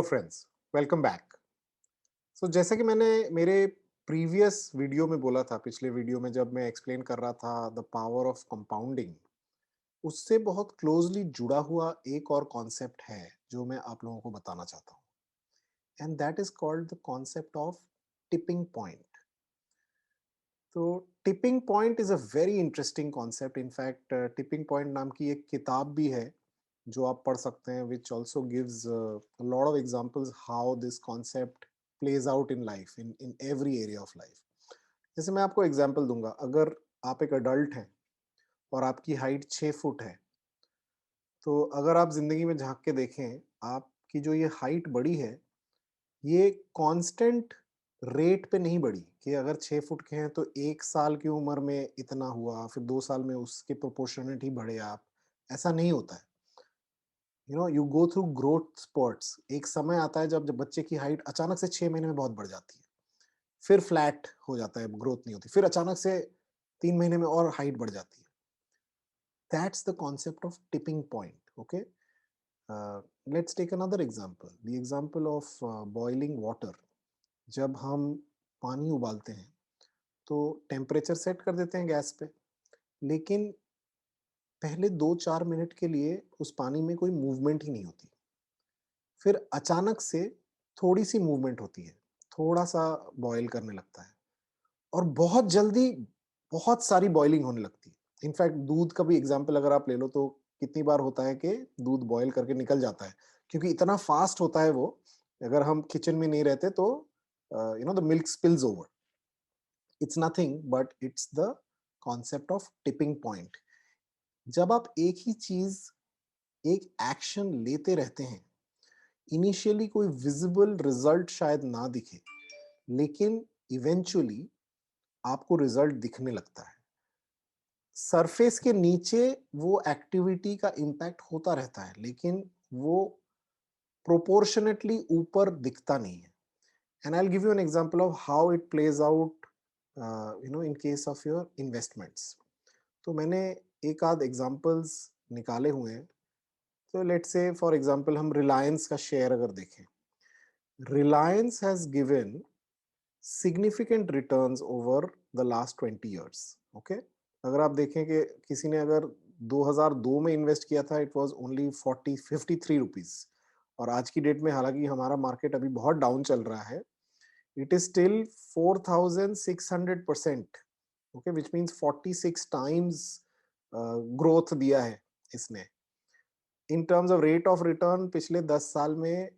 Friends, welcome back. सो जैसा कि मैंने मेरे प्रीवियस वीडियो में बोला था, पिछले वीडियो में जब मैं एक्सप्लेन कर रहा था द पावर ऑफ कंपाउंडिंग, उससे बहुत क्लोजली जुड़ा हुआ एक और कॉन्सेप्ट है जो मैं आप लोगों को बताना चाहता हूँ, and that is called the concept of tipping point. तो tipping point is a very interesting concept. In fact tipping point नाम की एक किताब भी है जो आप पढ़ सकते हैं, which also gives lot of examples how this concept plays out in life, in every area of life. जैसे मैं आपको एग्जांपल दूंगा, अगर आप एक अडल्ट हैं और आपकी हाइट 6 फुट है, तो अगर आप जिंदगी में झांक के देखें, आपकी जो ये हाइट बढ़ी है, ये कांस्टेंट रेट पे नहीं बढ़ी कि अगर 6 फुट के हैं तो 1 साल की उम्र में इतना हुआ, फिर 2 साल में उसके प्रोपोर्शनेट ही बढ़े आप। ऐसा नहीं होता है। You go through growth sprouts. एक समय आता है जब बच्चे की हाइट अचानक से 6 महीने में बहुत बढ़ जाती है, फिर फ्लैट हो जाता है, ग्रोथ नहीं होती, फिर अचानक से 3 महीने में और हाइट बढ़ जाती है। That's the concept of tipping point. Okay, let's take another example, the example of boiling water. जब हम पानी उबालते हैं तो टेम्परेचर सेट कर देते हैं गैस पे, लेकिन पहले 2-4 मिनट के लिए उस पानी में कोई मूवमेंट ही नहीं होती। फिर अचानक से थोड़ी सी मूवमेंट होती है, थोड़ा सा बॉयल करने लगता है, और बहुत जल्दी बहुत सारी बॉइलिंग होने लगती है। इनफैक्ट दूध का भी एग्जाम्पल अगर आप ले लो, तो कितनी बार होता है कि दूध बॉयल करके निकल जाता है, क्योंकि इतना फास्ट होता है वो। अगर हम किचन में नहीं रहते तो the milk spills over. It's nothing but it's the concept of tipping point. जब आप एक ही चीज, एक एक्शन लेते रहते हैं, इनिशियली कोई विजिबल रिजल्ट शायद ना दिखे, लेकिन इवेंचुअली आपको रिजल्ट दिखने लगता है। सरफेस के नीचे वो एक्टिविटी का इम्पैक्ट होता रहता है, लेकिन वो प्रोपोर्शनेटली ऊपर दिखता नहीं है। And I will give you an example of how it plays out in case of your investments. तो मैंने एक आध एग्जांपल्स निकाले हुए हैं। तो लेट्स से फॉर एग्जांपल हम रिलायंस का शेयर अगर देखें, Reliance has given significant returns over the last 20 years. Okay, अगर आप देखें कि किसी ने अगर 2002 में इन्वेस्ट किया था, इट वाज ओनली 53 रुपीज, और आज की डेट में हालांकि हमारा मार्केट अभी बहुत डाउन चल रहा है, it is still 4600%। Okay, which means 46 times growth दिया है इसने। In terms of rate of return पिछले 10 साल में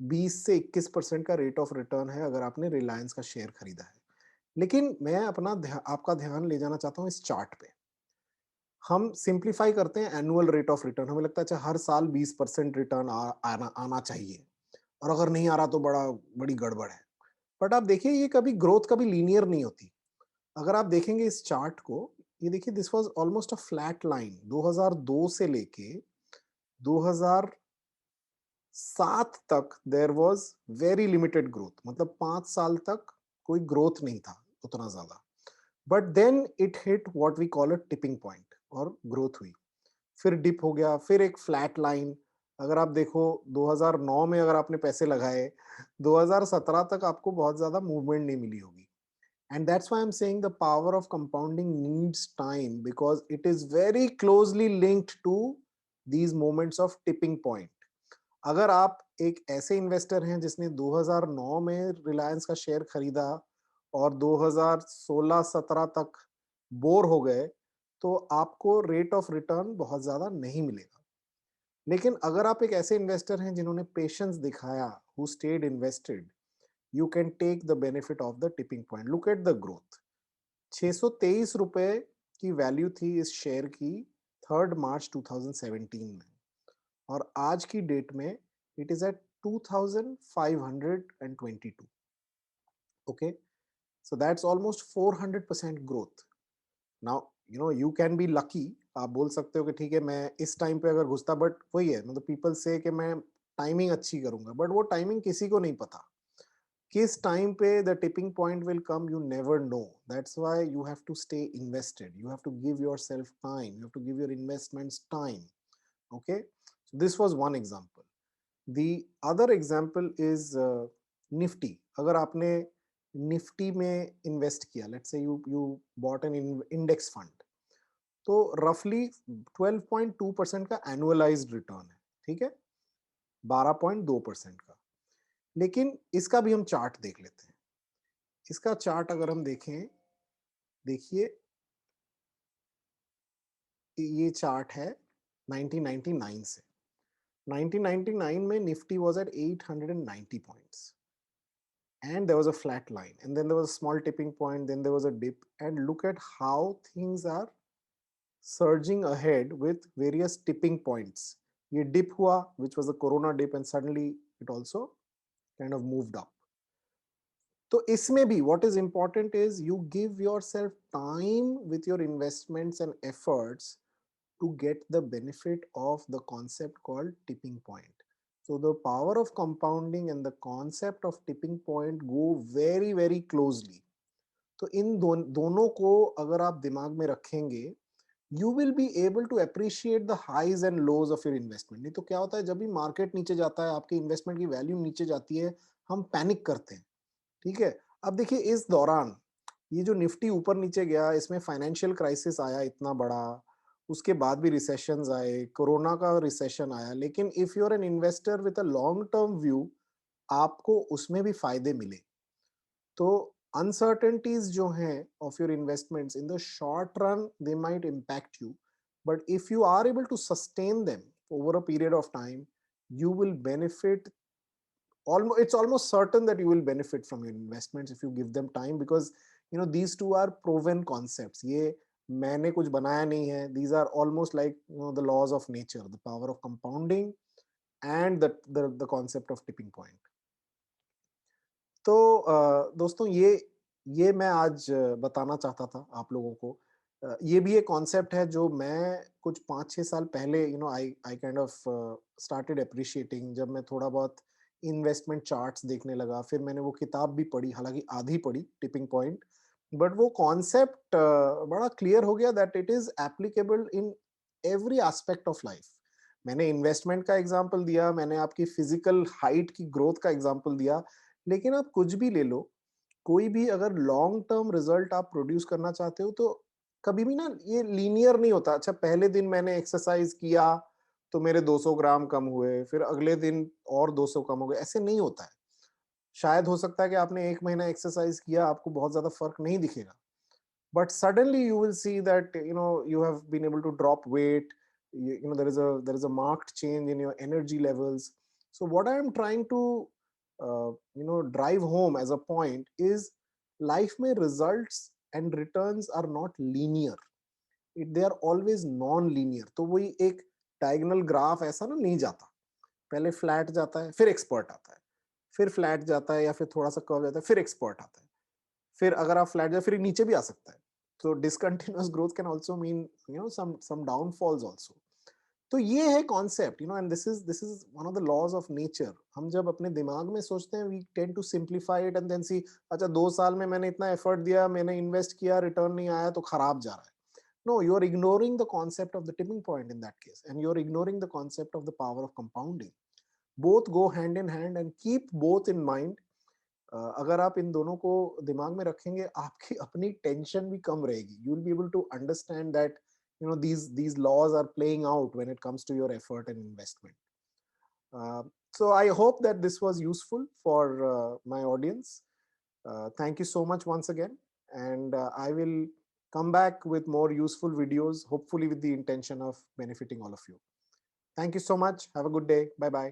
20 से 21% का रेट ऑफ रिटर्न है अगर आपने रिलायंस का शेयर खरीदा है। लेकिन मैं आपका ध्यान ले जाना चाहता हूँ इस चार्ट पे। हम सिंप्लीफाई करते हैं एनुअल रेट ऑफ रिटर्न, हमें लगता है अच्छा हर साल 20% रिटर्न आना चाहिए, और अगर नहीं आ रहा तो बड़ी गड़बड़ है। बट आप देखिए, ये कभी ग्रोथ कभी लीनियर नहीं होती। अगर आप देखेंगे इस चार्ट को, ये देखिए, this was almost a flat line. 2002 से लेके 2007 तक there was very limited growth, मतलब 5 साल तक कोई ग्रोथ नहीं था उतना ज्यादा। But then it hit what we call a tipping point, और ग्रोथ हुई, फिर डिप हो गया, फिर एक फ्लैट लाइन। अगर आप देखो 2009 में अगर आपने पैसे लगाए, 2017 तक आपको बहुत ज्यादा मूवमेंट नहीं मिली होगी। And that's why I'm saying the power of compounding needs time, because it is very closely linked to these moments of tipping point. अगर आप एक ऐसे इन्वेस्टर हैं जिसने 2009 में रिलायंस का शेयर खरीदा और 2016-17 तक बोर हो गए, तो आपको रेट ऑफ रिटर्न बहुत ज्यादा नहीं मिलेगा। लेकिन अगर आप एक ऐसे इन्वेस्टर हैं जिन्होंने पेशेंस दिखाया, who stayed invested, you can take the benefit of the tipping point. Look at the growth. 623 रुपए की वैल्यू थी इस शेयर की 3 मार्च 2017 में, और आज की डेट में it is at 2522। Okay, so that's almost 400% growth. Now you can be lucky. आप बोल सकते हो कि ठीक है, मैं इस टाइम पे अगर घुसता, बट वही है, मतलब पीपल से कि मैं टाइमिंग अच्छी करूंगा, बट वो टाइमिंग किसी को नहीं पता किस टाइम पे the tipping point will come. You never know. That's why you have to stay invested, you have to give yourself time, you have to give your investments time. Okay, so this was one example. The other example is Nifty. अगर आपने निफ्टी में invest किया, let's say you bought an index fund, तो रफली 12.2% का annualised return है, ठीक है, 12.2% का। लेकिन इसका भी हम चार्ट देख लेते हैं। इसका चार्ट अगर हम देखें, देखिए ये चार्ट है 1999 से। 1999 में Nifty was at 890 points and there was a flat line, and then there was a small tipping point, then there was a dip, and look at how things are surging ahead with various tipping points. ये dip हुआ, which was the corona dip, and suddenly it also kind of moved up. तो इसमें भी what is important is you give yourself time with your investments and efforts to get the benefit of the concept called tipping point. So the power of compounding and the concept of tipping point go very very closely. तो इन दोनों को अगर आप दिमाग में रखेंगे, you will be able to appreciate the highs and lows of your investment. नहीं तो क्या होता है, जब भी मार्केट नीचे जाता है, आपके इन्वेस्टमेंट की वैल्यू नीचे जाती है, हम पैनिक करते हैं, ठीक है। अब देखिए इस दौरान ये जो निफ्टी ऊपर नीचे गया, इसमें फाइनेंशियल क्राइसिस आया इतना बड़ा, उसके बाद भी रिसेशंस आए, कोरोना का रिसेशन आया, लेकिन if you are an investor with a long term view, आपको उसमें भी फायदे मिले। तो अनसर्टेनिटीज जो हैं of your investments in the short run, they might impact you, but if you are able to sustain them over a period of time, you will benefit. Almost, it's almost certain that you will benefit from your investments if you give them time, because you know these two are proven concepts. ये मैंने कुछ बनाया नहीं है. These are almost like, you know, the laws of nature, the power of compounding and the concept of tipping point. तो दोस्तों ये मैं आज बताना चाहता था आप लोगों को। ये भी एक कॉन्सेप्ट है जो मैं कुछ 5-6 साल पहले, you know, I kind of started appreciating, जब मैं थोड़ा बहुत इन्वेस्टमेंट चार्ट्स देखने लगा। फिर मैंने वो किताब भी पढ़ी, हालाँकि आधी पढ़ी, टिपिंग पॉइंट। बट वो कॉन्सेप्ट बड़ा क्लियर हो गया that it is applicable in every aspect of life. मैंने इन्वेस्टमेंट का एग्ज़ाम्पल दिया, मैंने आपकी फिज़िकल हाइट की ग्रोथ का एग्ज़ाम्पल दिया, लेकिन आप कुछ भी ले लो, कोई भी अगर लॉन्ग टर्म रिजल्ट आप प्रोड्यूस करना चाहते हो, तो कभी भी ना ये लीनियर नहीं होता। अच्छा, पहले दिन मैंने एक्सरसाइज किया तो मेरे 200 ग्राम कम हुए, फिर अगले दिन और 200 कम हो गए, ऐसे नहीं होता है। शायद हो सकता है कि आपने 1 महीना एक्सरसाइज किया, आपको बहुत ज़्यादा फ़र्क नहीं दिखेगा। But suddenly you will see that, you know, you have been able to drop weight. You know, there is a marked change in your energy levels. So what I am trying to you know, drive home as a point is, life में results and returns are not linear. They are always non-linear. तो वही एक diagonal graph ऐसा ना नहीं जाता। पहले flat जाता है, फिर एक्सपर्ट आता है, फिर फ्लैट जाता है या फिर थोड़ा सा कर्व जाता है, फिर एक्सपर्ट आता है, फिर अगर आप फ्लैट जाए फिर नीचे भी आ सकता है। तो discontinuous growth can also mean, you know, some downfalls also. तो ये है concept, you know, and this is one of the laws of nature. हम जब अपने दिमाग में सोचते हैं, we tend to simplify it and then see, अच्छा 2 साल में मैंने इतना एफर्ट दिया, मैंने इन्वेस्ट किया, रिटर्न नहीं आया तो खराब जा रहा है। No, you are ignoring the concept of the tipping point in that case, and you're ignoring the concept of the power of compounding. Both go hand in hand, and keep both in mind. अगर आप इन दोनों को दिमाग में रखेंगे, आपकी अपनी tension भी कम रहेगी। You will be able to understand that, you know, these laws are playing out when it comes to your effort and investment. So I hope that this was useful for my audience. Thank you so much once again, and I will come back with more useful videos, hopefully with the intention of benefiting all of you. Thank you so much. Have a good day. Bye bye.